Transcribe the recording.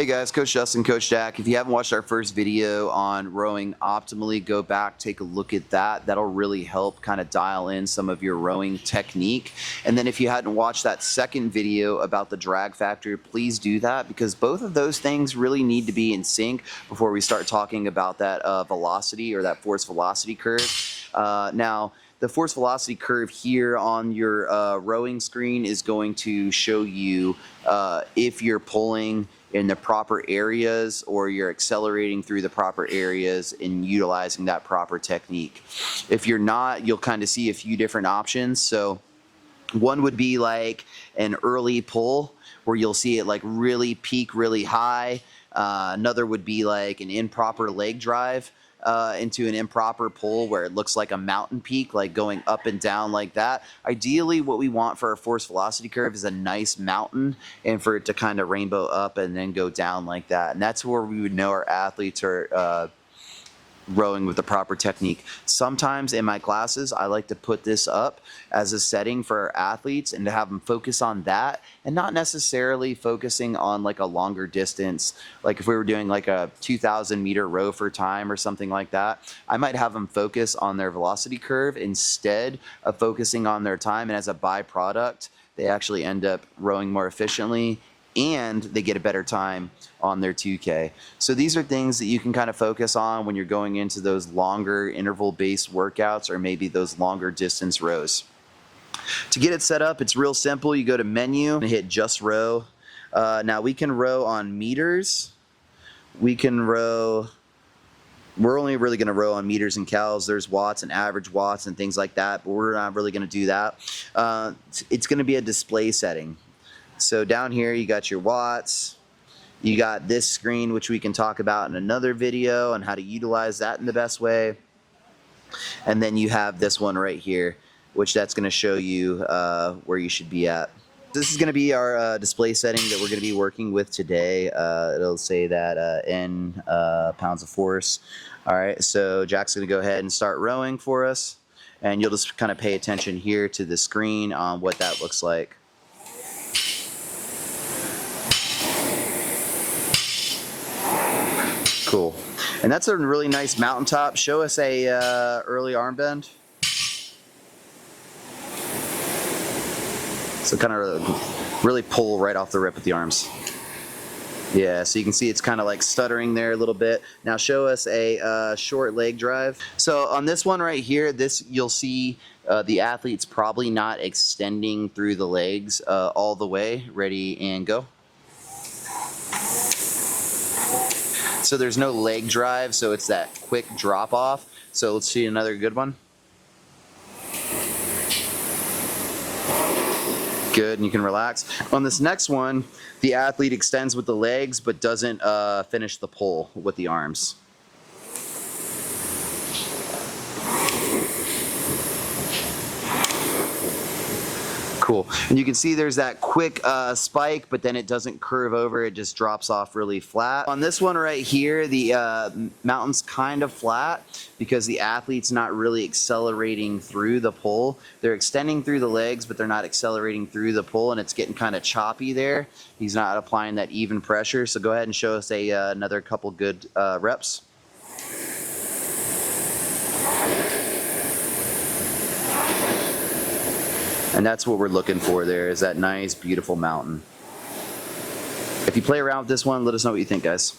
Hey guys, Coach Justin, Coach Jack. If you haven't watched our first video on rowing optimally, go back, take a look at that. That'll really help kind of dial in some of your rowing technique. And then if you hadn't watched that second video about the drag factor, please do that, because both of those things really need to be in sync before we start talking about that velocity or that force velocity curve. Now, the force velocity curve here on your rowing screen is going to show you if you're pulling in the proper areas or you're accelerating through the proper areas and utilizing that proper technique. If you're not, you'll kind of see a few different options. So one would be like an early pull where you'll see it like really peak really high. Another would be like an improper leg drive into an improper pull where it looks like a mountain peak, like going up and down like that. Ideally, what we want for our force velocity curve is a nice mountain and for it to kind of rainbow up and then go down like that. And that's where we would know our athletes are rowing with the proper technique. Sometimes in my classes, I like to put this up as a setting for our athletes and to have them focus on that and not necessarily focusing on like a longer distance. Like if we were doing like a 2,000 meter row for time or something like that, I might have them focus on their velocity curve instead of focusing on their time. And as a byproduct, they actually end up rowing more efficiently and they get a better time on their 2K. So these are things that you can kind of focus on when you're going into those longer interval-based workouts or maybe those longer distance rows. To get it set up, it's real simple. You go to menu and hit just row. Now we can row on meters. We can row, we're only really going to row on meters and cals. There's watts and average watts and things like that, but we're not really going to do that. It's going to be a display setting. So down here you got your watts, you got this screen, which we can talk about in another video on how to utilize that in the best way. And then you have this one right here, which that's going to show you where you should be at. This is going to be our display setting that we're going to be working with today. It'll say that N pounds of force. All right, so Jack's going to go ahead and start rowing for us. And you'll just kind of pay attention here to the screen on what that looks like. Cool. And that's a really nice mountaintop. Show us a early arm bend. So kind of really pull right off the rip with the arms. Yeah, so you can see it's kind of like stuttering there a little bit. Now show us a short leg drive. So on this one right here, this you'll see the athlete's probably not extending through the legs all the way. Ready and go. So there's no leg drive, so it's that quick drop off. So let's see another good one. Good, and you can relax. On this next one, the athlete extends with the legs but doesn't finish the pull with the arms. Cool. And you can see there's that quick spike, but then it doesn't curve over, it just drops off really flat. On this one right here, the mountain's kind of flat because the athlete's not really accelerating through the pull. They're extending through the legs, but they're not accelerating through the pull, and it's getting kind of choppy there. He's not applying that even pressure. So go ahead and show us another couple good reps. And that's what we're looking for there, is that nice, beautiful mountain. If you play around with this one, let us know what you think, guys.